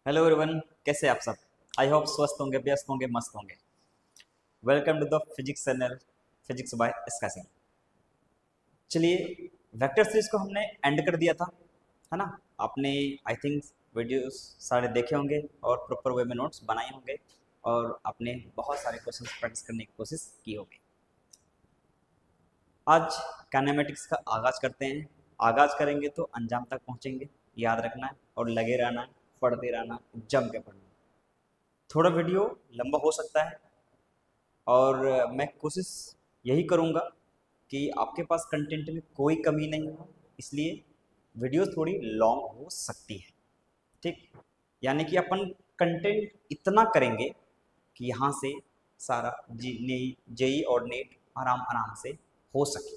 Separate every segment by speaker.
Speaker 1: Hello everyone, कैसे हैं आप सब। आई होप स्वस्थ होंगे, व्यस्त होंगे, मस्त होंगे। Welcome to the physics channel, physics by इसका सिंह। चलिए, वेक्टर सीरीज को हमने एंड कर दिया था, है ना। आपने आई थिंक वीडियोस सारे देखे होंगे और प्रॉपर वे में नोट्स बनाए होंगे और आपने बहुत सारे क्वेश्चन प्रैक्टिस करने की कोशिश की होगी। आज काइनेमेटिक्स का आगाज करते हैं। आगाज करेंगे तो अंजाम तक पहुंचेंगे, याद रखना है और लगे रहना है, पढ़ते रहना, जम के पढ़ना। थोड़ा वीडियो लंबा हो सकता है और मैं कोशिश यही करूँगा कि आपके पास कंटेंट में कोई कमी नहीं हो, इसलिए वीडियो थोड़ी लॉन्ग हो सकती है। ठीक, यानी कि अपन कंटेंट इतना करेंगे कि यहाँ से सारा जेई और नेट आराम आराम से हो सके।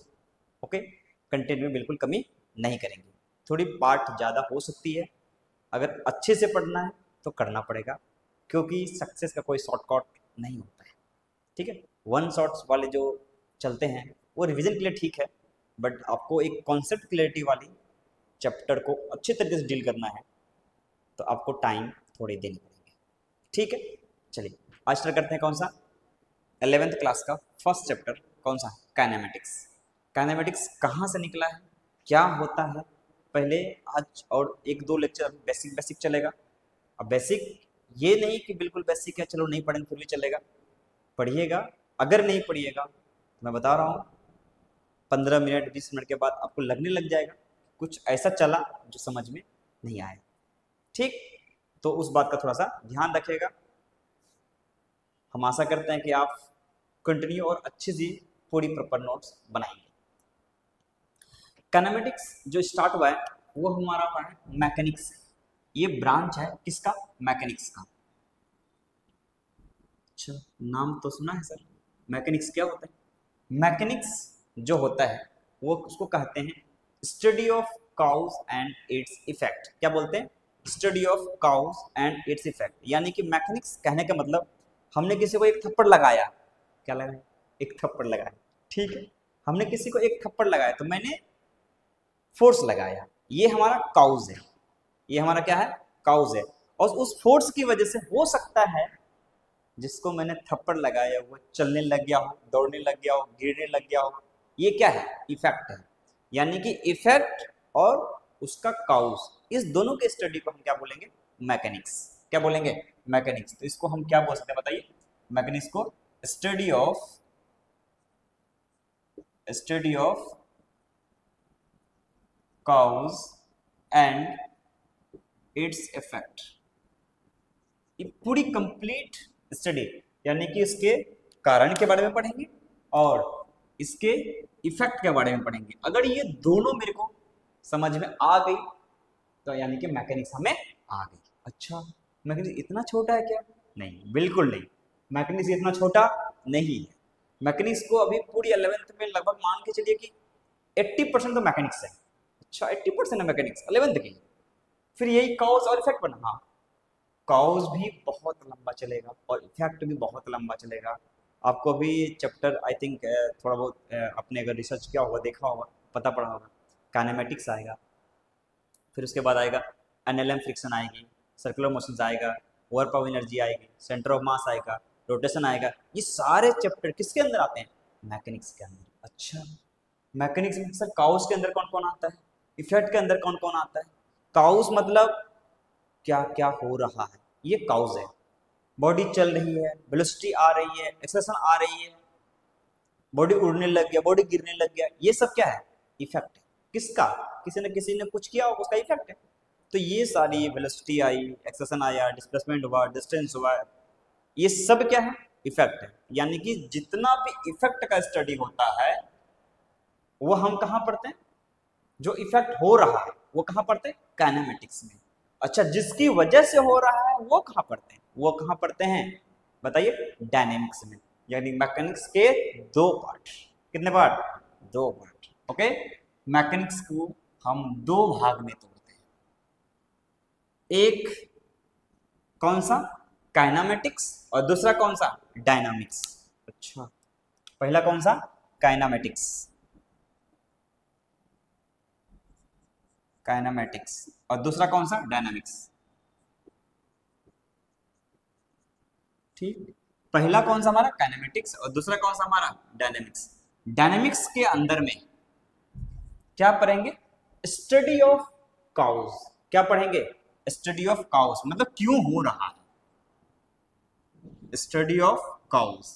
Speaker 1: ओके, कंटेंट में बिल्कुल कमी नहीं करेंगे। थोड़ी पार्ट ज़्यादा हो सकती है, अगर अच्छे से पढ़ना है तो करना पड़ेगा, क्योंकि सक्सेस का कोई शॉर्टकट नहीं होता है। ठीक है, वन शॉट्स वाले जो चलते हैं वो रिवीजन के लिए ठीक है, बट आपको एक कॉन्सेप्ट क्लैरिटी वाली चैप्टर को अच्छे तरीके से डील करना है तो आपको टाइम थोड़ी देनी पड़ेगी। ठीक है, चलिए आज स्टार्ट करते हैं। कौन सा? 11th क्लास का फर्स्ट चैप्टर। कौन सा? काइनेमेटिक्स। काइनेमेटिक्स कहाँ से निकला है, क्या होता है, पहले आज और एक दो लेक्चर बेसिक बेसिक चलेगा। अब बेसिक ये नहीं कि बिल्कुल बेसिक है चलो नहीं पढ़ेंगे फिर भी चलेगा, पढ़िएगा। अगर नहीं पढ़िएगा तो मैं बता रहा हूँ 15 मिनट 20 मिनट के बाद आपको लगने लग जाएगा कुछ ऐसा चला जो समझ में नहीं आया। ठीक, तो उस बात का थोड़ा सा ध्यान रखिएगा। हम आशा करते हैं कि आप कंटिन्यू और अच्छे से पूरी प्रॉपर नोट्स बनाएंगे। काइनेमेटिक्स जो स्टार्ट हुआ है वो हमारा हुआ है मैकेनिक्स। ये ब्रांच है किसका? मैकेनिक्स का। अच्छा, नाम तो सुना है सर। मैकेनिक्स क्या होता है? मैकेनिक्स जो होता है वो उसको कहते हैं study of cows and its effect. क्या बोलते हैं? Study of cows and its effect. यानी कि मैकेनिक्स कहने का मतलब हमने किसी को एक थप्पड़ लगाया। क्या लगाया? एक थप्पड़ लगाया। ठीक है, हमने किसी को एक थप्पड़ लगाया तो मैंने फोर्स लगाया, ये हमारा काउज है। ये हमारा क्या है? काउज है। और उस फोर्स की वजह से हो सकता है जिसको मैंने थप्पड़ लगाया वो चलने लग गया हो, दौड़ने लग गया हो, गिरने लग गया हो। ये क्या है? इफेक्ट है। यानी कि इफेक्ट और उसका काउज, इस दोनों के स्टडी को हम क्या बोलेंगे? मैकेनिक्स। क्या बोलेंगे? मैकेनिक्स। तो इसको हम क्या बोल सकते हैं बताइए? मैकेनिक्स को study of cows and its effect. ये पूरी कंप्लीट स्टडी, यानी कि इसके कारण के बारे में पढ़ेंगे और इसके इफेक्ट के बारे में पढ़ेंगे। अगर ये दोनों मेरे को समझ में आ गई तो यानी कि मैकेनिक्स हमें आ गई। अच्छा, मैकेनिक्स इतना छोटा है क्या? नहीं, बिल्कुल नहीं। मैकेनिक्स इतना छोटा नहीं है। मैकेनिक्स को अभी पूरी 11th में लगभग मान के चलिए कि 80% तो मैकेनिक्स है। अच्छा, 80% है मैकेनिक्स 11th की। फिर यही कॉज और इफेक्ट बना। हाँ, कॉज भी बहुत लंबा चलेगा और इफेक्ट भी बहुत लंबा चलेगा। आपको अभी चैप्टर आई थिंक थोड़ा बहुत आपने अगर रिसर्च किया होगा, देखा होगा, पता पड़ा होगा। काइनेमेटिक्स आएगा, फिर उसके बाद आएगा एनएलएम फ्रिक्शन आएगी, सर्कुलर मोशंस आएगा, ओवर पावर एनर्जी आएगी, सेंटर ऑफ मास आएगा, रोटेशन आएगा। ये सारे चैप्टर किसके अंदर आते हैं? मैकेनिक्स के अंदर। अच्छा, मैकेनिक्स में सर काउस के अंदर कौन कौन आता है, इफेक्ट के अंदर कौन कौन आता है? काउस मतलब क्या क्या हो रहा है, ये काउज है। बॉडी चल रही है, वेलोसिटी आ रही है, एक्सेलरेशन आ रही है, बॉडी उड़ने लग गया, बॉडी गिरने लग गया, ये सब क्या है? इफेक्ट है। किसका? किसी न किसी ने कुछ किया होगा, उसका इफेक्ट है। तो ये सारी वेलोसिटी आई, एक्सेलरेशन आया, डिस्प्लेसमेंट हुआ, डिस्टेंस हुआ, ये सब क्या है? इफेक्ट है। यानी कि जितना भी इफेक्ट का स्टडी होता है वो हम कहाँ पढ़ते हैं? जो इफेक्ट हो रहा है वो कहाँ पढ़ते हैं? काइनेमेटिक्स में। अच्छा, जिसकी वजह से हो रहा है वो कहाँ पढ़ते हैं? वो कहाँ पढ़ते हैं बताइए? डायनेमिक्स में। यानी मैकेनिक्स के दो पार्ट। कितने पार्ट? दो पार्ट। ओके, मैकेनिक्स को हम दो भाग में तोड़ते हैं। एक कौन सा? काइनामेटिक्स, और दूसरा कौन सा? डायनामिक्स। अच्छा, पहला कौन सा? काइनामेटिक्स। काइनामेटिक्स और दूसरा कौन सा? डायनामिक्स। ठीक, पहला कौन सा हमारा काइनेमेटिक्स और दूसरा कौन सा हमारा डायनेमिक्स। डायनेमिक्स के अंदर में क्या पढ़ेंगे, स्टडी ऑफ काउज। क्या पढ़ेंगे, स्टडी ऑफ काउज, मतलब क्यों हो रहा है, स्टडी ऑफ काउज।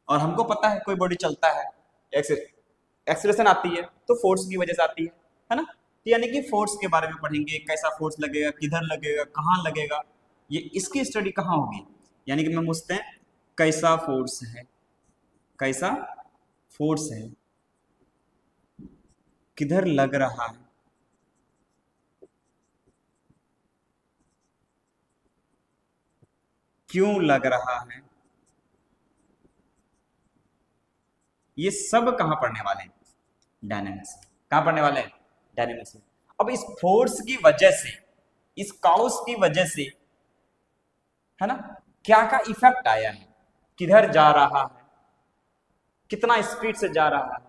Speaker 1: और हमको पता है कोई बॉडी चलता है, एक्सेलरेशन आती है तो फोर्स की वजह से आती है ना। तो यानी कि फोर्स के बारे में पढ़ेंगे, कैसा फोर्स लगेगा, किधर लगेगा, कहाँ लगेगा, ये इसकी स्टडी कहाँ होगी। यानी कि मैं पूछते हैं कैसा फोर्स है, कैसा फोर्स है, किधर लग रहा है, क्यों लग रहा है, ये सब कहाँ पढ़ने वाले हैं, डायनेमिक्स। कहाँ पढ़ने वाले हैं, डायनेमिक्स में। अब इस फोर्स की वजह से, इस काउस की वजह से, है ना, क्या क्या इफेक्ट आया है, किधर जा रहा है, कितना स्पीड से जा रहा है,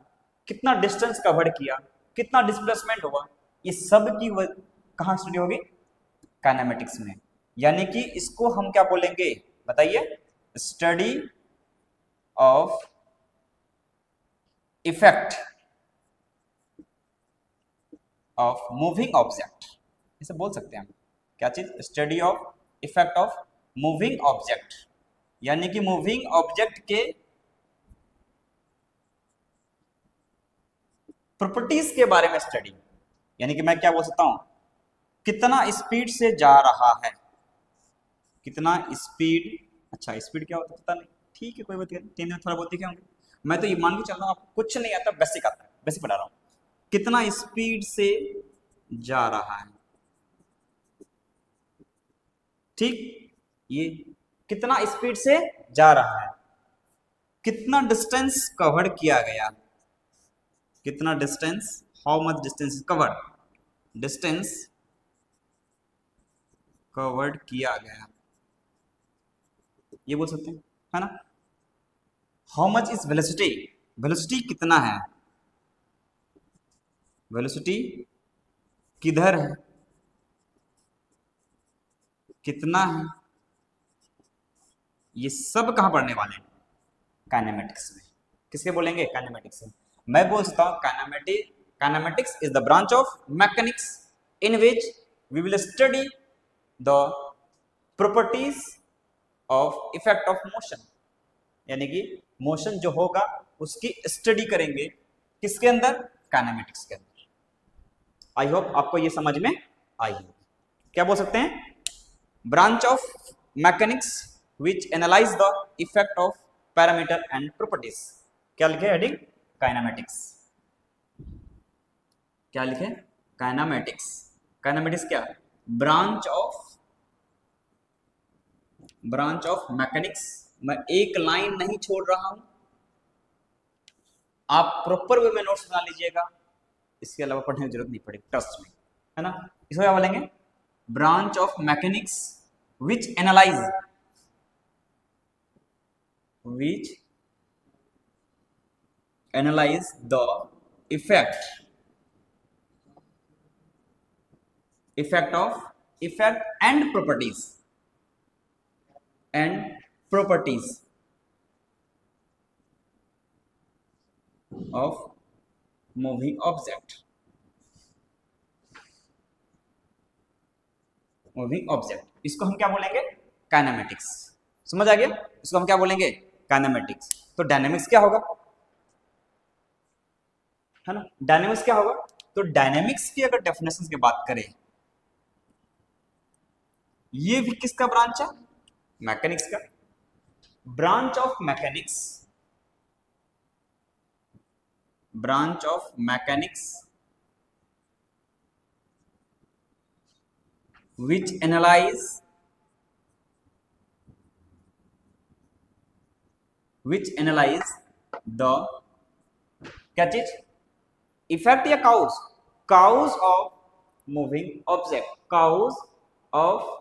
Speaker 1: कितना डिस्टेंस कवर किया, कितना डिस्प्लेसमेंट हुआ, ये सब की कहाँ स्टडी होगी, काइनेमेटिक्स में। यानी कि इसको हम क्या बोलेंगे बताइए, study of effect of moving object, इसे बोल सकते हैं हम क्या चीज, study of effect of moving object. यानी कि मूविंग ऑब्जेक्ट के प्रॉपर्टीज के बारे में स्टडी। यानी कि मैं क्या बोल सकता हूं, कितना स्पीड से जा रहा है, कितना स्पीड, अच्छा स्पीड क्या होता है पता नहीं, ठीक है कोई बात नहीं, 3 दिन थोड़ा बहुत दिखे होंगे। मैं तो ये मान के चल रहा हूँ आपको कुछ नहीं आता, बेसिक आता है, बेसिक पढ़ा रहा हूँ। कितना स्पीड से जा रहा है, ठीक, ये कितना स्पीड से जा रहा है, कितना डिस्टेंस कवर किया गया, कितना distance, how much distance covered, distance covered किया गया, ये बोल सकते हैं, है ना। How much is velocity, velocity कितना है, वेलोसिटी किधर है, कितना है, ये सब कहां पढ़ने वाले हैं, काइनेमेटिक्स में। किसके बोलेंगे, काइनेमेटिक्स में। मैं बोल सकता हूं kinematics is the branch of mechanics in which we will study the properties of effect of motion. यानी कि मोशन जो होगा उसकी स्टडी करेंगे, किसके अंदर, काइनेमेटिक्स के अंदर। आई होप आपको ये समझ में आई होगी। क्या बोल सकते हैं, branch of mechanics which analyse the effect of parameter and properties. क्या लिखे हेडिंग, काइनेमेटिक्स। क्या लिखे, काइनेमेटिक्स। काइनेमेटिक्स क्या, ब्रांच ऑफ मैकेनिक्स। मैं एक लाइन नहीं छोड़ रहा हूं, आप प्रॉपर वे में नोट्स बना लीजिएगा, इसके अलावा पढ़ने की जरूरत नहीं पड़ेगी, ट्रस्ट में, है ना। इसको क्या बोलेंगे, branch of mechanics which analyse the effect and properties of moving object, इसको हम क्या बोलेंगे, काइनेमेटिक्स। समझ आ गया, इसको हम क्या बोलेंगे, काइनेमेटिक्स। तो डायनेमिक्स क्या होगा, है ना, डायनेमिक्स क्या होगा। तो डायनेमिक्स की अगर डेफिनेशन की बात करें, ये भी किसका ब्रांच है, मैकेनिक्स का। Branch of mechanics which analyze the क्या चीज, इफेक्ट या cause of moving object, cause of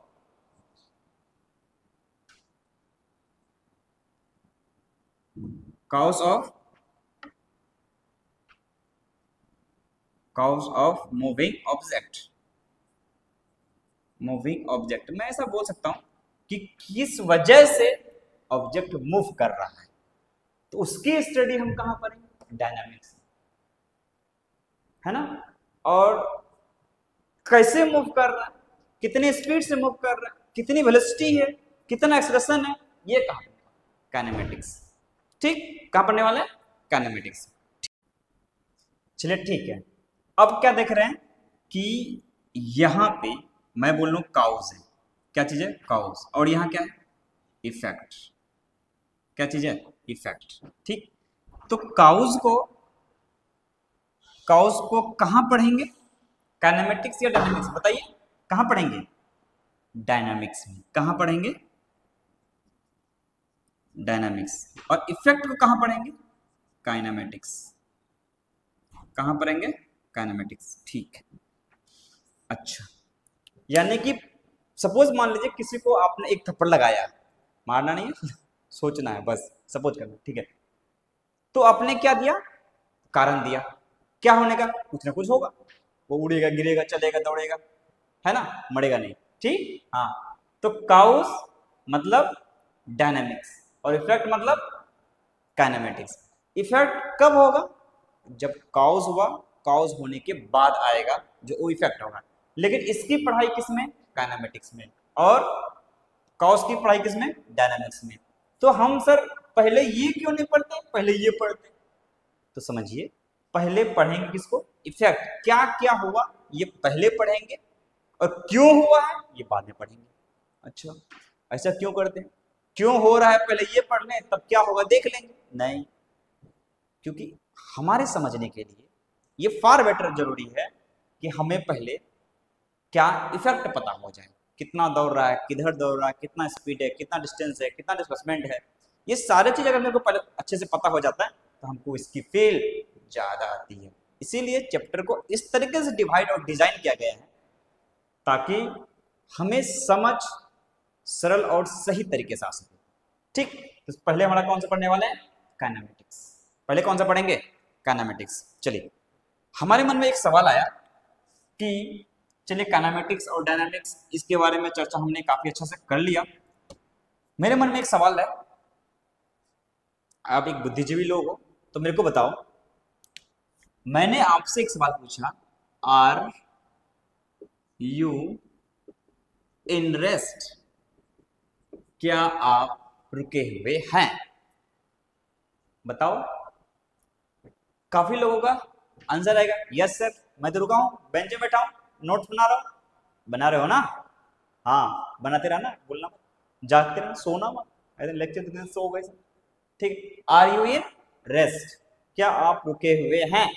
Speaker 1: moving object. मैं ऐसा बोल सकता हूं कि किस वजह से ऑब्जेक्ट मूव कर रहा है, तो उसकी स्टडी हम कहां करेंगे, डायनामिक्स, है ना। और कैसे मूव कर रहा है, कितने स्पीड से मूव कर रहा है, कितनी वेलोसिटी है, कितना एक्सलेशन है, ये कहां, काइनेमेटिक्स। ठीक, कहां पढ़ने वाला है, काइनेमेटिक्स। चलिए ठीक है, अब क्या देख रहे हैं कि यहां पे मैं बोल रहा हूं काउज है, क्या चीज है, काउज, और यहां क्या है, इफेक्ट, क्या चीज है, इफेक्ट। ठीक, तो काउज को कहां पढ़ेंगे, काइनेमेटिक्स या डायनामिक्स, बताइए कहां पढ़ेंगे, डायनामिक्स में। कहां पढ़ेंगे, डायनामिक्स। और इफेक्ट को कहां पढ़ेंगे, काइनेमेटिक्स। कहां पढ़ेंगे, काइनेमेटिक्स। ठीक है, अच्छा, यानी कि सपोज मान लीजिए किसी को आपने एक थप्पड़ लगाया, मारना नहीं है सोचना है बस, सपोज करना, ठीक है। तो आपने क्या दिया, कारण दिया, क्या होने का, कुछ ना कुछ होगा, वो उड़ेगा, गिरेगा, चलेगा, दौड़ेगा, है ना, मरेगा नहीं। ठीक, हाँ, तो काउस मतलब डायनामिक्स और इफेक्ट मतलब काइनेमेटिक्स। इफेक्ट कब होगा, जब काउस हुआ, काउस होने के बाद आएगा जो वो इफेक्ट होगा। लेकिन इसकी पढ़ाई किसमें, काइनेमेटिक्स में, और काउस की पढ़ाई किसमें, डायनामिक्स में। तो हम सर पहले ये क्यों नहीं पढ़ते, पहले ये पढ़ते, तो समझिए, पहले पढ़ेंगे किसको, इफेक्ट, क्या क्या हुआ ये पहले पढ़ेंगे, और क्यों हुआ है ये बाद में पढ़ेंगे। अच्छा, ऐसा क्यों करते हैं, क्यों हो रहा है पहले ये पढ़ लें, तब क्या होगा देख लेंगे, नहीं, क्योंकि हमारे समझने के लिए ये फार बेटर जरूरी है कि हमें पहले क्या इफेक्ट पता हो जाए, कितना दौड़ रहा है, किधर दौड़ रहा है, कितना स्पीड है, कितना डिस्टेंस है, कितना डिस्प्लेसमेंट है, ये सारे चीज अगर मेरे को पहले अच्छे से पता हो जाता है तो हमको इसकी फील ज्यादा आती है। इसीलिए चैप्टर को इस तरीके से डिवाइड और डिजाइन किया गया है ताकि हमें समझ सरल और सही तरीके से आ सके। ठीक, तो पहले हमारा कौन सा पढ़ने वाला है, काइनेमेटिक्स। पहले कौन सा पढ़ेंगे, काइनेमेटिक्स। चलिए, हमारे मन में एक सवाल आया कि चलिए काइनेमेटिक्स और डायनामिक्स, इसके बारे में चर्चा हमने काफी अच्छा से कर लिया। मेरे मन में एक सवाल है, आप एक बुद्धिजीवी लोग हो तो मेरे को बताओ, मैंने आपसे एक सवाल पूछा, आर यू इन रेस्ट, क्या आप रुके हुए हैं, बताओ। काफी लोगों का आंसर आएगा यस सर, मैं तो रुका हूं, बेंच में बैठा हूं, नोट्स बना रहा हूं। बना रहे हो ना, हाँ बनाते रहना, बोलना मत, जागते रहना, सोना मत, ऐसे लेक्चर देते सो गए। ठीक, आर यू इन रेस्ट, क्या आप रुके हुए हैं।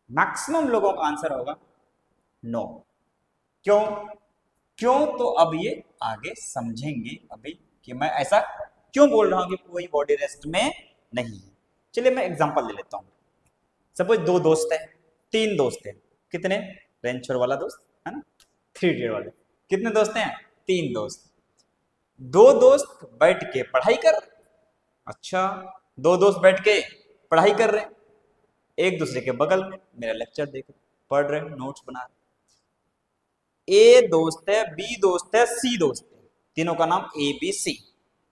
Speaker 1: मैक्सिमम लोगों का आंसर होगा नो। क्यों, क्यों, तो अब ये आगे समझेंगे अभी कि मैं ऐसा क्यों बोल रहा हूं कि कोई बॉडी रेस्ट में नहीं है। चलिए मैं एग्जांपल ले लेता हूं, सपोज दो दोस्त हैं, तीन दोस्त हैं, कितने, रेंचर वाला दोस्त है ना, 3 इडियट वाले, कितने दोस्त हैं, 3 दोस्त। दो दोस्त बैठ के पढ़ाई कर रहे, अच्छा, दो दोस्त बैठ के पढ़ाई कर रहे हैं, एक दूसरे के बगल में मेरा लेक्चर देख रहे, पढ़ रहे, नोट्स बना रहे। ए दोस्त है, बी दोस्त है, सी दोस्त है, तीनों का नाम ए बी सी।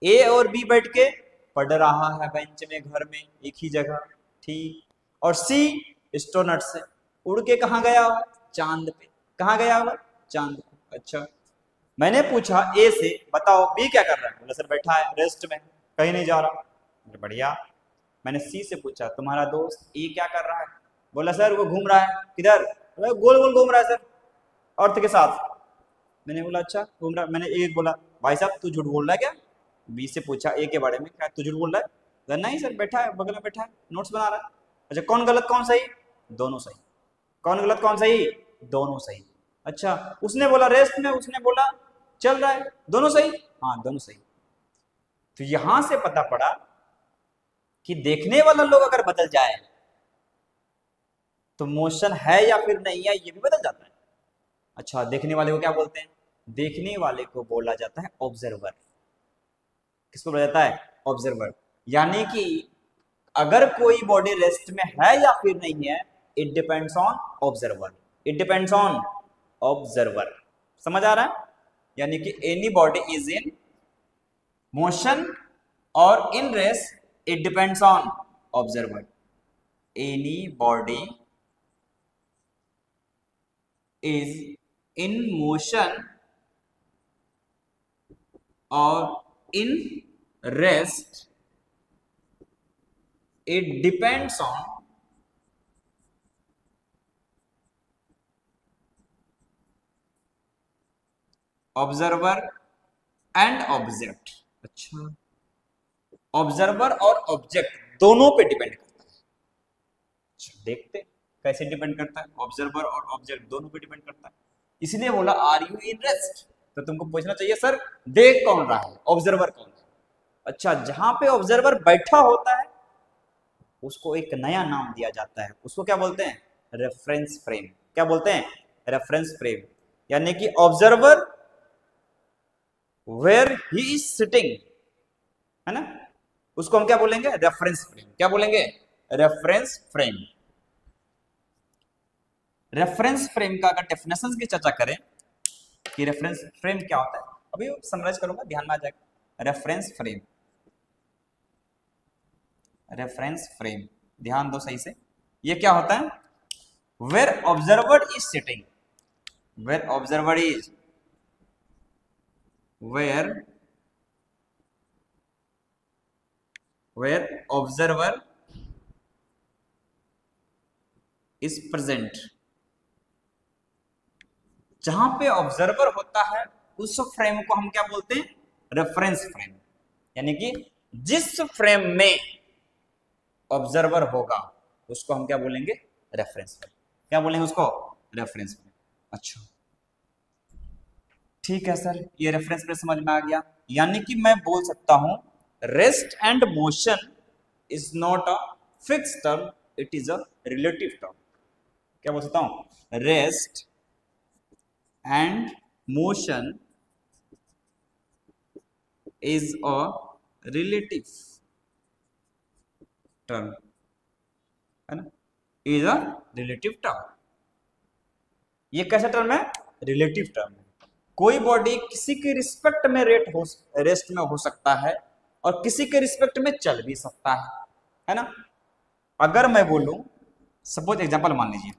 Speaker 1: ए और बी बैठ के पढ़ रहा है बेंच में, घर में, एक ही जगह, ठीक। और सी स्टोनट से उड़ के कहाँ गया हुआ, चांद पे, कहाँ गया हुआ, चांद पे। अच्छा, मैंने पूछा ए से, बताओ बी क्या कर रहा है, बोला सर बैठा है रेस्ट में, कहीं नहीं जा रहा। बढ़िया। मैंने सी से पूछा तुम्हारा दोस्त ए क्या कर रहा है, बोला सर वो घूम रहा है, किधर, गोल गोल घूम रहा है सर, अर्थ के साथ। मैंने बोला अच्छा घूम रहा, मैंने एक बोला भाई साहब तू झूठ बोल रहा है क्या, बी से पूछा ए के बारे में, क्या तू झूठ बोल रहा है, नहीं सर बैठा है बगल में, बैठा है नोट्स बना रहा है। अच्छा कौन गलत कौन सही, दोनों सही, कौन गलत कौन सही, दोनों सही। अच्छा, उसने बोला रेस्ट में, उसने बोला चल रहा है, दोनों सही, हाँ दोनों सही। तो यहां से पता पड़ा कि देखने वाला लोग अगर बदल जाए तो मोशन है या फिर नहीं है ये भी बदल जाता है। अच्छा, देखने वाले को क्या बोलते हैं, देखने वाले को बोला जाता है ऑब्जर्वर। किसको बोला जाता है, ऑब्जर्वर। यानी कि अगर कोई बॉडी रेस्ट में है या फिर नहीं है, it depends on observer, it depends on observer. समझ आ रहा है, यानी कि any body is in motion और in rest it depends on observer. Any body is in motion or in rest it depends on observer and object। अच्छा, observer और object दोनों पे डिपेंड करता है। अच्छा, देखते कैसे डिपेंड करता है, ऑब्जर्वर और ऑब्जेक्ट दोनों पे डिपेंड करता है। इसलिए बोला आर यू इन रेस्ट, तो तुमको पूछना चाहिए सर देख कौन रहा है, ऑब्जर्वर कौन है। अच्छा, जहां पे ऑब्जर्वर बैठा होता है उसको एक नया नाम दिया जाता है, उसको क्या बोलते हैं, रेफरेंस फ्रेम। क्या बोलते हैं, रेफरेंस फ्रेम। यानी कि observer where he is sitting, है ना, उसको हम क्या बोलेंगे, रेफरेंस फ्रेम। क्या बोलेंगे, रेफरेंस फ्रेम। रेफरेंस फ्रेम का अगर डेफिनेशन की चर्चा करें कि रेफरेंस फ्रेम क्या होता है, अभी समराइज करूंगा, ध्यान में आ जाएगा। रेफरेंस फ्रेम, रेफरेंस फ्रेम, ध्यान दो सही से, ये क्या होता है, where observer is sitting, where observer is, where observer is present. जहां पे ऑब्जर्वर होता है उस फ्रेम को हम क्या बोलते हैं, रेफरेंस फ्रेम। यानी कि जिस फ्रेम में ऑब्जर्वर होगा उसको हम क्या बोलेंगे, रेफरेंस फ्रेम। क्या बोलेंगे उसको, रेफरेंस फ्रेम। अच्छा ठीक है सर, ये रेफरेंस फ्रेम समझ में आ गया। यानी कि मैं बोल सकता हूं rest and motion is not a fix term, it is a relative term. क्या बोल सकता हूं, rest and motion is a relative term, है ना, is a relative term। ये कैसा टर्म है, रिलेटिव टर्म है। कोई बॉडी किसी के रिस्पेक्ट में रेस्ट में हो सकता है और किसी के रिस्पेक्ट में चल भी सकता है ना। अगर मैं बोलूं, सपोज एग्जांपल मान लीजिए,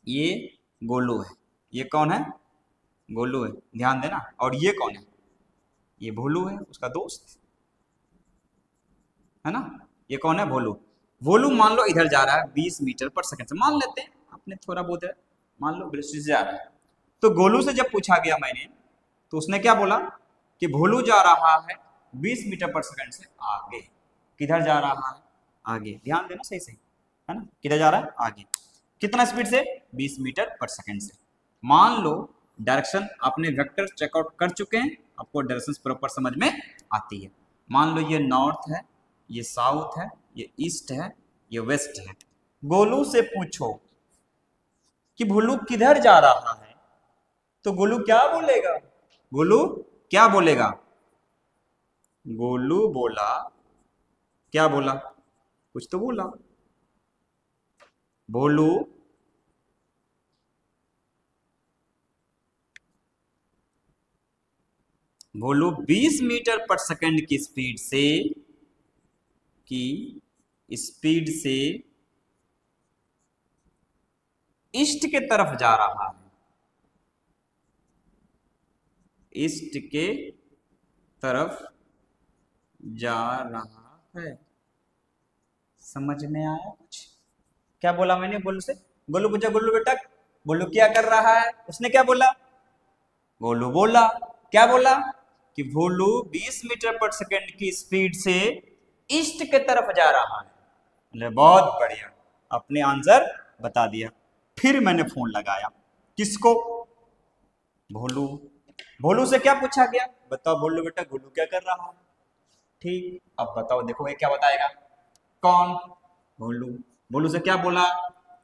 Speaker 1: ये गोलू है, ये कौन है, गोलू है, ध्यान देना, और ये कौन है, ये भोलू है, उसका दोस्त, है ना। ये कौन है, भोलू। भोलू मान लो इधर जा रहा है 20 मीटर पर सेकंड से, मान लेते हैं आपने थोड़ा बहुत है, मान लो दृष्टि से जा रहा है। तो गोलू से जब पूछा गया मैंने, तो उसने क्या बोला कि भोलू जा रहा है 20 मीटर पर सेकंड से आगे। किधर जा रहा है, आगे, ध्यान देना सही सही, है ना, किधर जा रहा है, आगे। कितना स्पीड से, 20 मीटर पर सेकंड से। मान लो डायरेक्शन आपने वेक्टर चेकआउट कर चुके हैं, आपको डायरेक्शन प्रॉपर समझ में आती है। मान लो ये नॉर्थ है, ये साउथ है, ये ईस्ट है, ये वेस्ट है। गोलू से पूछो कि भोलू किधर जा रहा है, तो गोलू क्या बोलेगा, गोलू क्या बोलेगा, गोलू बोला, क्या बोला, कुछ तो बोला, भोलू भोलू 20 मीटर पर सेकंड की स्पीड से ईस्ट के तरफ जा रहा है, ईस्ट के तरफ जा रहा है। समझ में आया कुछ, क्या बोला मैंने गोलू से, गोलू पूछा, गोलू बेटा गोलू क्या कर रहा है, उसने क्या बोला, गोलू बोला, क्या बोला कि भोलू 20 मीटर पर सेकंड की स्पीड से ईस्ट के तरफ जा रहा है। बहुत बढ़िया, अपने आंसर बता दिया। फिर मैंने फोन लगाया, किसको, भोलू। भोलू से क्या पूछा गया, बताओ भोलू बेटा गोलू क्या कर रहा है। ठीक, अब बताओ, देखो ये क्या बताएगा, कौन, भोलू। भोलू से क्या बोला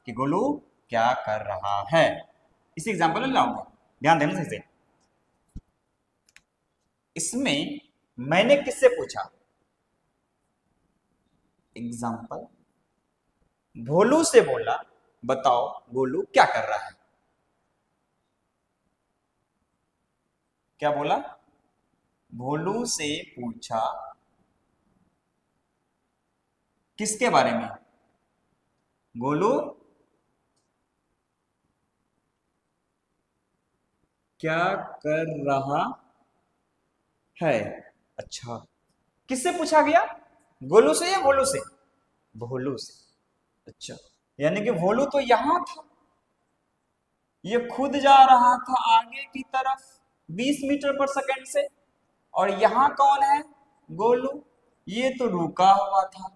Speaker 1: कि गोलू क्या कर रहा है। इसी एग्जांपल में लाऊंगा, ध्यान देना सही से। इसमें मैंने किससे पूछा, एग्जांपल भोलू से बोला, बताओ गोलू क्या कर रहा है। क्या बोला? भोलू से पूछा किसके बारे में? गोलू क्या कर रहा है? अच्छा, किससे पूछा गया? गोलू से या भोलू से? भोलू से। अच्छा, यानी कि भोलू तो यहां था, ये खुद जा रहा था आगे की तरफ 20 मीटर पर सेकंड से, और यहां कौन है? गोलू। ये तो रुका हुआ था,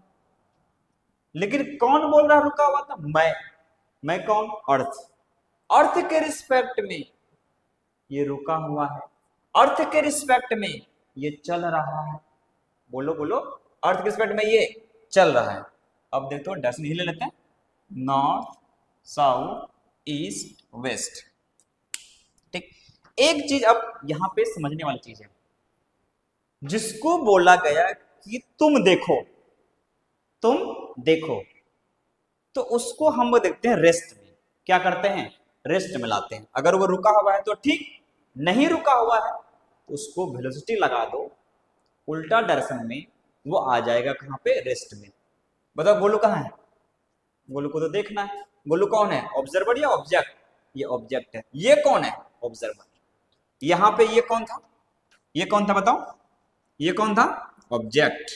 Speaker 1: लेकिन कौन बोल रहा रुका हुआ था? मैं कौन? अर्थ। अर्थ के रिस्पेक्ट में ये रुका हुआ है, अर्थ के रिस्पेक्ट में ये चल रहा है। बोलो बोलो, अर्थ के रिस्पेक्ट में ये चल रहा है। अब देखो डायरेक्शन यही ले लेते हैं, नॉर्थ साउथ ईस्ट वेस्ट। ठीक, एक चीज अब यहां पे समझने वाली चीज है, जिसको बोला गया कि तुम देखो, तुम देखो, तो उसको हम देखते हैं रेस्ट में। क्या करते हैं? रेस्ट में लाते हैं। अगर वो रुका हुआ है तो ठीक, नहीं रुका हुआ है तो उसको वेलोसिटी लगा दो उल्टा डायरेक्शन में, वो आ जाएगा कहां पे? रेस्ट में। बताओ गोलू कहां है? गोलू को तो देखना है। गोलू कौन है? ऑब्जर्वर या ऑब्जेक्ट? ये ऑब्जेक्ट है। ये कौन है? ऑब्जर्वर। यहां पे ये कौन था? ये कौन था बताओ? ये कौन था? ऑब्जेक्ट।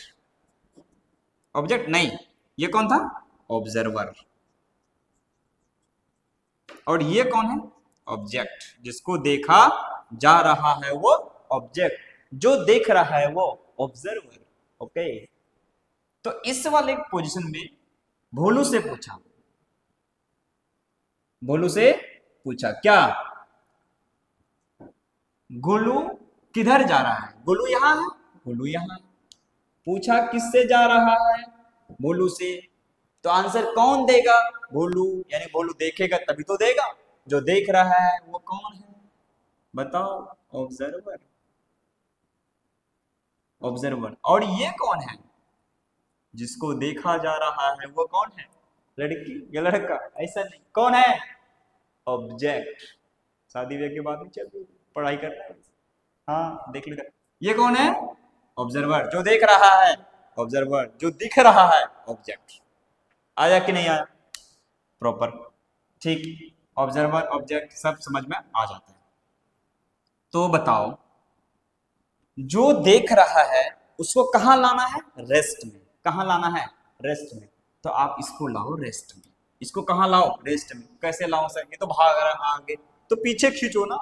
Speaker 1: ऑब्जेक्ट नहीं, ये कौन था? ऑब्जर्वर। और ये कौन है? ऑब्जेक्ट। जिसको देखा जा रहा है वो ऑब्जेक्ट, जो देख रहा है वो ऑब्जर्वर। ओके, तो इस वाले पोजीशन में भोलू से पूछा, भोलू से पूछा क्या? गोलू किधर जा रहा है? गोलू यहां है, गोलू यहां है। पूछा किससे जा रहा है? भोलू से। तो आंसर कौन देगा? भोलू। यानी भोलू देखेगा तभी तो देगा। जो देख रहा है वो कौन है? बताओ, ऑब्जर्वर। ऑब्जर्वर। और ये कौन है? जिसको देखा जा रहा है वो कौन है? लड़की या लड़का? ऐसा नहीं, कौन है? ऑब्जेक्ट। शादी ब्याह के बाद में चल रही पढ़ाई कर रहा है। हाँ देख लेगा। ये कौन है? ऑब्जर्वर। जो देख रहा है ऑब्जर्वर, जो दिख रहा है ऑब्जेक्ट। आया कि नहीं आया? प्रॉपर। ठीक, ऑब्जर्वर ऑब्जेक्ट सब समझ में आ जाता है। तो बताओ, जो देख रहा है उसको कहां लाना है? रेस्ट में। कहां लाना है? रेस्ट में। तो आप इसको लाओ रेस्ट में। इसको कहां लाओ? रेस्ट में। कैसे लाओ सर? ये तो भाग रहा है आगे, तो पीछे खींचो ना।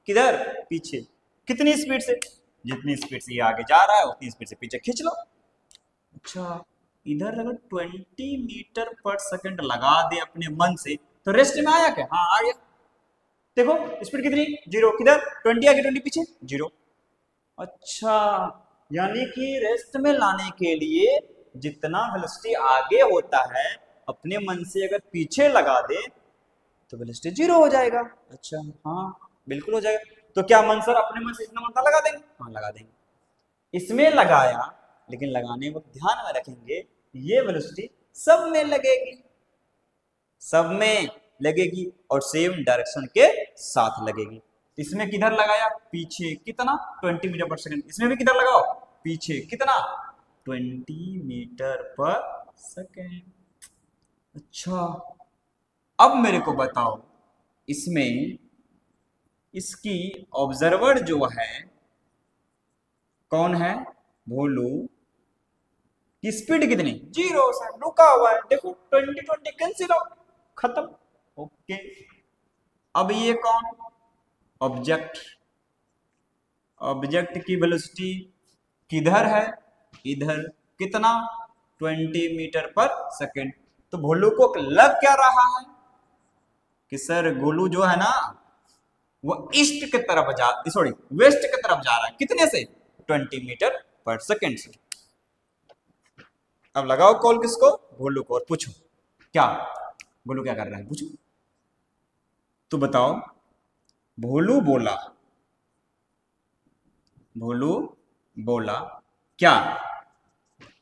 Speaker 1: किधर? पीछे। कितनी स्पीड से? जितनी स्पीड से ये आगे जा रहा है उतनी स्पीड से पीछे खींच लो। अच्छा, इधर अगर 20 मीटर पर सेकंड लगा दे अपने मन से तो रेस्ट में आया क्या? हाँ आ गया। देखो स्पीड कितनी? 0। किधर? 20 आगे 20 पीछे 0। अच्छा, यानी कि रेस्ट में लाने के लिए जितना वेलोसिटी आगे होता है अपने मन से अगर पीछे लगा दे तो वेलोसिटी 0 हो जाएगा। अच्छा हाँ, बिल्कुल हो जाएगा। तो क्या मन सर अपने मन से इतना मंत्र लगा देंगे? हाँ लगा देंगे। इसमें लगाया, लेकिन लगाने वक्त ध्यान में रखेंगे ये वेलोसिटी सब में लगेगी, सब में लगेगी और सेम डायरेक्शन के साथ लगेगी। इसमें किधर लगाया? पीछे। कितना? 20 मीटर पर सेकंड। इसमें भी किधर लगाओ? पीछे। कितना? 20 मीटर पर सेकंड। अच्छा, अब मेरे को बताओ, इसमें इसकी ऑब्जर्वर जो है कौन है? भोलू। की स्पीड कितनी? 0 से रुका हुआ है। देखो 20 कैंसिल आउट, खत्म। ओके, अब ये कौन? ऑब्जेक्ट। ऑब्जेक्ट की वेलोसिटी किधर है? इधर। कितना? 20 मीटर पर सेकंड। तो भोलू को लग क्या रहा है कि सर गोलू जो है ना वो ईस्ट की तरफ जा, सॉरी वेस्ट की तरफ जा रहा है। कितने से? 20 मीटर पर सेकंड से। अब लगाओ कॉल किसको? भोलू को, और पूछो क्या भोलू क्या कर रहा है, पूछो। तो बताओ, भोलू बोला, भोलू बोला क्या?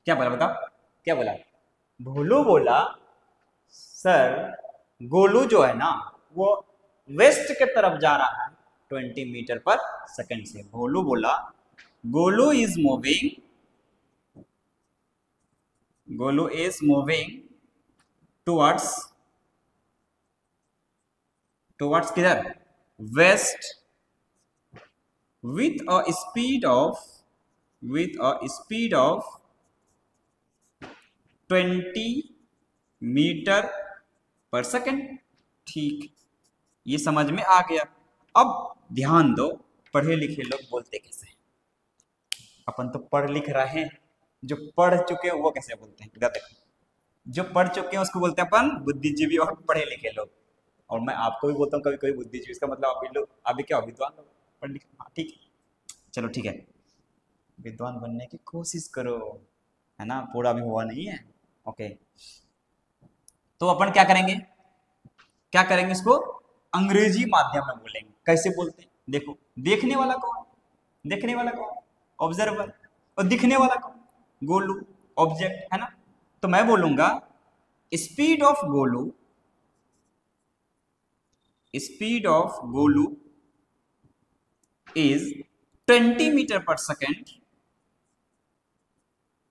Speaker 1: क्या बोला बताओ? क्या बोला? भोलू बोला सर गोलू जो है ना वो वेस्ट की तरफ जा रहा है। 20 मीटर पर सेकंड से। भोलू बोला Golu is moving, Golu is moving towards, towards किधर, west, with a speed of, with a speed of 20 metre per second. ठीक, ये समझ में आ गया। अब ध्यान दो, पढ़े लिखे लोग बोलते कैसे हैं? अपन तो पढ़ लिख रहे हैं, जो पढ़ चुके हैं वो कैसे बोलते हैं? देखो, जो पढ़ चुके हैं उसको बोलते हैं अपन बुद्धिजीवी और पढ़े लिखे लोग। और मैं आपको भी बोलता हूँ कभी कभी बुद्धिजीवी, इसका मतलब आप लोग अभी क्या विद्वान लोग, पढ़ लिखे। हाँ ठीक है, चलो ठीक है, विद्वान बनने की कोशिश करो, है ना, पूरा भी हुआ नहीं है। ओके, तो अपन क्या करेंगे, क्या करेंगे, इसको अंग्रेजी माध्यम में बोलेंगे। कैसे बोलते हैं? देखो, देखने वाला कौन, देखने वाला कौन, ऑब्जर्वर, और दिखने वाला कौन, गोलू, ऑब्जेक्ट, है ना। तो मैं बोलूंगा speed of Golu, speed of Golu is 20 metre per second,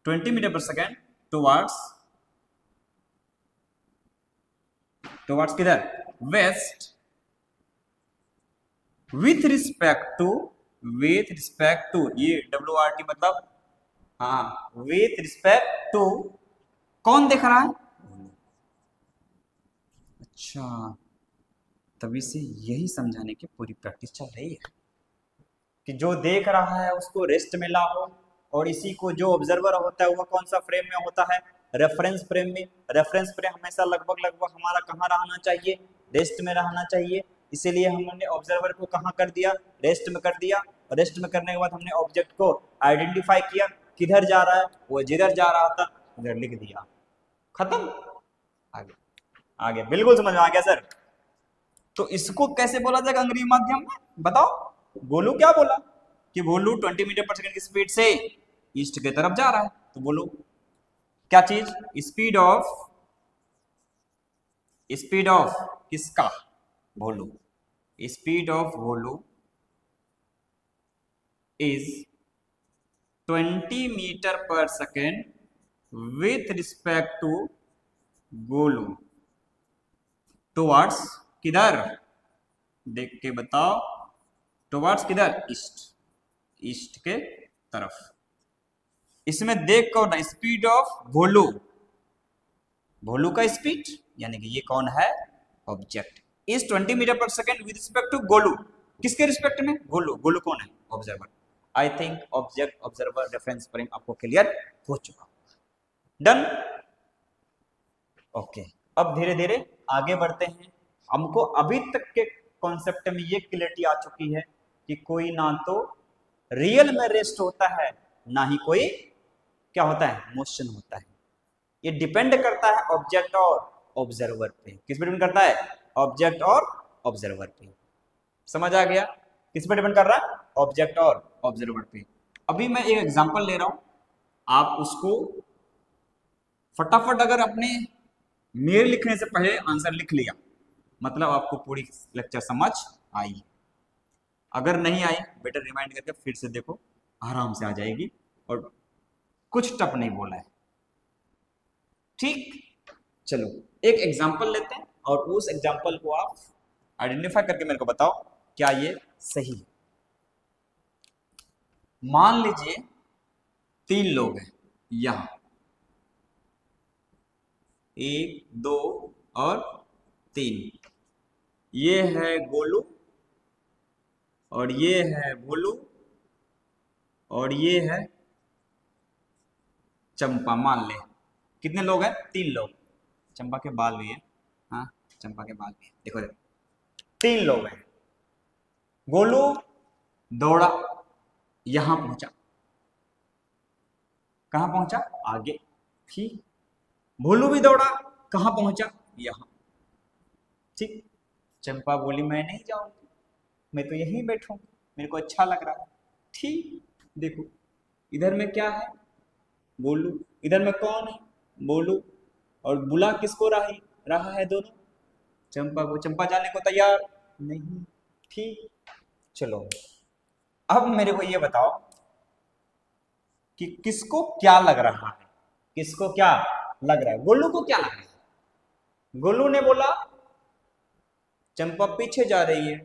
Speaker 1: 20 metre per second towards, towards किधर, west, with respect to, with respect to, ये WRT मतलब, हाँ, विथ रिस्पेक्ट टू, कौन देख रहा है? अच्छा, तभी से यही समझाने की पूरी प्रैक्टिस चल रही है कि जो देख रहा है उसको रेस्ट में लाओ, और इसी को जो ऑब्जर्वर होता है वो कौन सा फ्रेम में होता है? रेफरेंस फ्रेम में। रेफरेंस फ्रेम हमेशा लगभग लगभग हमारा कहाँ रहना चाहिए? रेस्ट में रहना चाहिए। इसीलिए हमने ऑब्जर्वर को कहाँ कर दिया? रेस्ट में कर दिया। रेस्ट में करने के बाद हमने ऑब्जेक्ट को आइडेंटिफाई किया, किधर जा रहा है, वो जिधर जा रहा था उधर लिख दिया, खत्म। आगे आगे, बिल्कुल समझ में आ गया सर। तो इसको कैसे बोला जाएगा अंग्रेजी माध्यम में, बताओ? गोलू क्या बोला कि गोलू 20 मीटर पर सेकंड की स्पीड से ईस्ट की तरफ जा रहा है। तो बोलो क्या चीज? स्पीड ऑफ, स्पीड ऑफ किसका? Bholu. Speed of Bholu is 20 metre per second with respect to Golu towards किधर? देख के बताओ, टुवर्ड्स किधर? ईस्ट, ईस्ट के तरफ। इसमें देख कौन है? स्पीड ऑफ भोलू, भोलू का स्पीड, यानी कि ये कौन है? ऑब्जेक्ट। इस 20 metre per second with respect to Golu, किसके रिस्पेक्ट में? गोलू। गोलू कौन है? Observer. I think object, observer, reference frame आपको क्लियर हो चुका। डन। ओके, अब धीरे धीरे आगे बढ़ते हैं। हमको अभी तक के कॉन्सेप्ट में ये क्लियरिटी आ चुकी है कि कोई ना तो रियल में रेस्ट होता है, ना ही कोई क्या होता है? मोशन होता है। ये डिपेंड करता है ऑब्जेक्ट और ऑब्जर्वर पे। किस पे डिपेंड करता है? ऑब्जेक्ट और ऑब्जर्वर पे। समझ आ गया? किस पे डिपेंड कर रहा है? ऑब्जेक्ट और ऑब्जर्वर पे। अभी मैं एक एग्जांपल ले रहा हूं, आप उसको फटाफट, अगर अपने मेल लिखने से पहले आंसर लिख लिया, मतलब आपको पूरी लेक्चर समझ आई। अगर नहीं आई, बेटर रिमाइंड करके फिर से देखो, आराम से आ जाएगी। और कुछ टफ नहीं बोला है, ठीक? चलो एक एग्जांपल लेते हैं और उस एग्जांपल को आप आइडेंटिफाई करके मेरे को बताओ क्या ये सही है। मान लीजिए 3 लोग हैं यहां, 1 2 और 3। ये है गोलू और ये है भोलू और ये है चंपा। मान ले कितने लोग हैं? 3 लोग। चंपा के बाल भी है, हाँ चंपा के बाल भी है। देखो देखो, 3 लोग हैं। गोलू दौड़ा, यहां पहुंचा। कहां पहुंचा? आगे, ठीक। भोलू भी दौड़ा, कहां पहुंचा? यहां, ठीक। चंपा बोली मैं नहीं जाऊंगी, मैं तो यहीं बैठूंगी, मेरे को अच्छा लग रहा है, ठीक। देखो इधर में क्या है? गोलू। इधर में कौन है? बोलू। और बुला किसको रहा है? दोनों। चंपा को। चंपा जाने को तैयार नहीं, ठीक। चलो अब मेरे को ये बताओ कि किसको क्या लग रहा है, किसको क्या लग रहा है। गोलू को क्या लग रहा है? गोलू ने बोला चंपा पीछे जा रही है।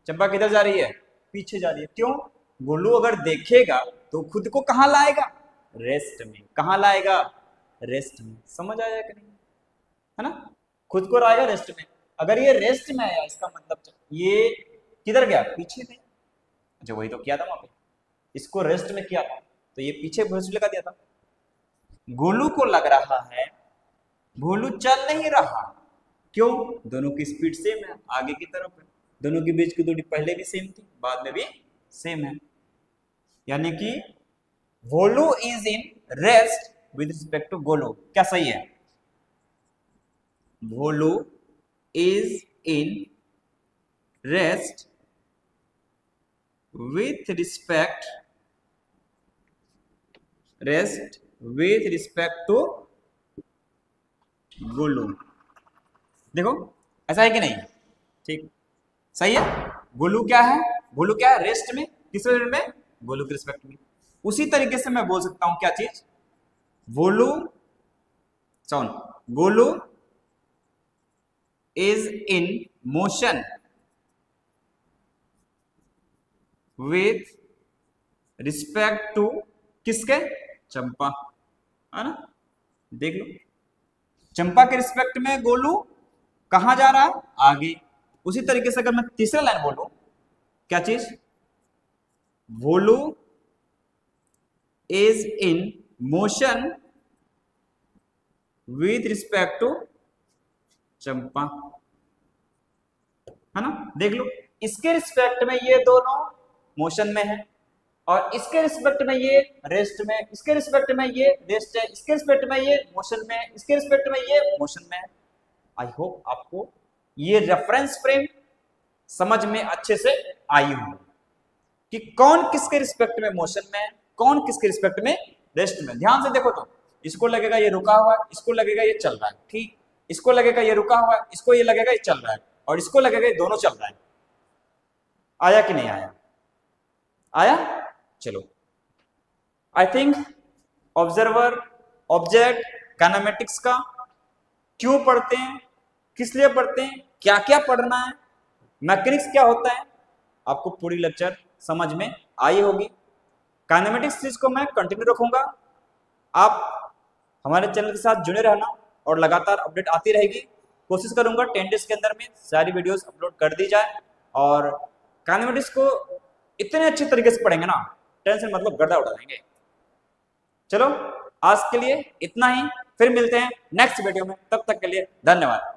Speaker 1: चंपा किधर जा रही है? पीछे जा रही है। क्यों? गोलू अगर देखेगा तो खुद को कहां लाएगा? रेस्ट में। कहां लाएगा? रेस्ट में। समझ आया कि नहीं? है ना, खुद को लाएगा रेस्ट में। अगर ये रेस्ट में आया इसका मतलब ये किधर गया? पीछे में। अच्छा वही तो किया था वहां पे, इसको रेस्ट में किया था तो ये पीछे भोसले लगा दिया था। गोलू को लग रहा है गोलू चल नहीं रहा। क्यों? दोनों की स्पीड सेम है, आगे की तरफ है। दोनों के बीच की दूरी पहले भी सेम थी, बाद में भी सेम है। यानी कि Golu is in rest with respect to Golu. क्या सही है? Golu is in rest with respect to Golu. देखो ऐसा है कि नहीं? ठीक, सही है। गोलू क्या है? गोलू क्या है? रेस्ट में। किस रेस्ट में? गोलू के रिस्पेक्ट में। उसी तरीके से मैं बोल सकता हूं क्या चीज? Golu is in motion with respect to किसके? चंपा। है ना, देख लो, चंपा के रिस्पेक्ट में गोलू कहां जा रहा है? आगे। उसी तरीके से अगर मैं तीसरा लाइन बोलूं, क्या चीज? Golu is in motion with respect to Champa. है ना, देख लो, इसके रिस्पेक्ट में ये दोनों मोशन में है और इसके रिस्पेक्ट में ये रेस्ट में, इसके रिस्पेक्ट में ये रेस्ट है, इसके रिस्पेक्ट में ये मोशन में, इसके रिस्पेक्ट में ये मोशन में है। आई होप आपको ये रेफरेंस फ्रेम समझ में अच्छे से आई हो कि कौन किसके रिस्पेक्ट में मोशन में है, कौन किसके रिस्पेक्ट में रेस्ट में। ध्यान से देखो तो इसको लगेगा ये रुका हुआ है, इसको लगेगा ये चल रहा है। ठीक, इसको लगेगा ये रुका हुआ है, इसको ये लगेगा ये चल रहा है, और इसको लगेगा ये दोनों चल रहा है। आया कि नहीं आया? आया। चलो, I think observer, object, kinematics का क्यों पढ़ते हैं, किस लिए पढ़ते हैं, क्या क्या पढ़ना है, मैकेनिक्स क्या होता है, आपको पूरी लेक्चर समझ में आई होगी। काइनेमेटिक्स चीज को मैं कंटिन्यू रखूंगा। आप हमारे चैनल के साथ जुड़े रहना और लगातार अपडेट आती रहेगी। कोशिश करूंगा 10 डेज के अंदर में सारी वीडियोस अपलोड कर दी जाए, और काइनेमेटिक्स को इतने अच्छे तरीके से पढ़ेंगे ना, टेंशन मतलब गर्दा उड़ा देंगे। चलो आज के लिए इतना ही, फिर मिलते हैं नेक्स्ट वीडियो में, तब तक के लिए धन्यवाद।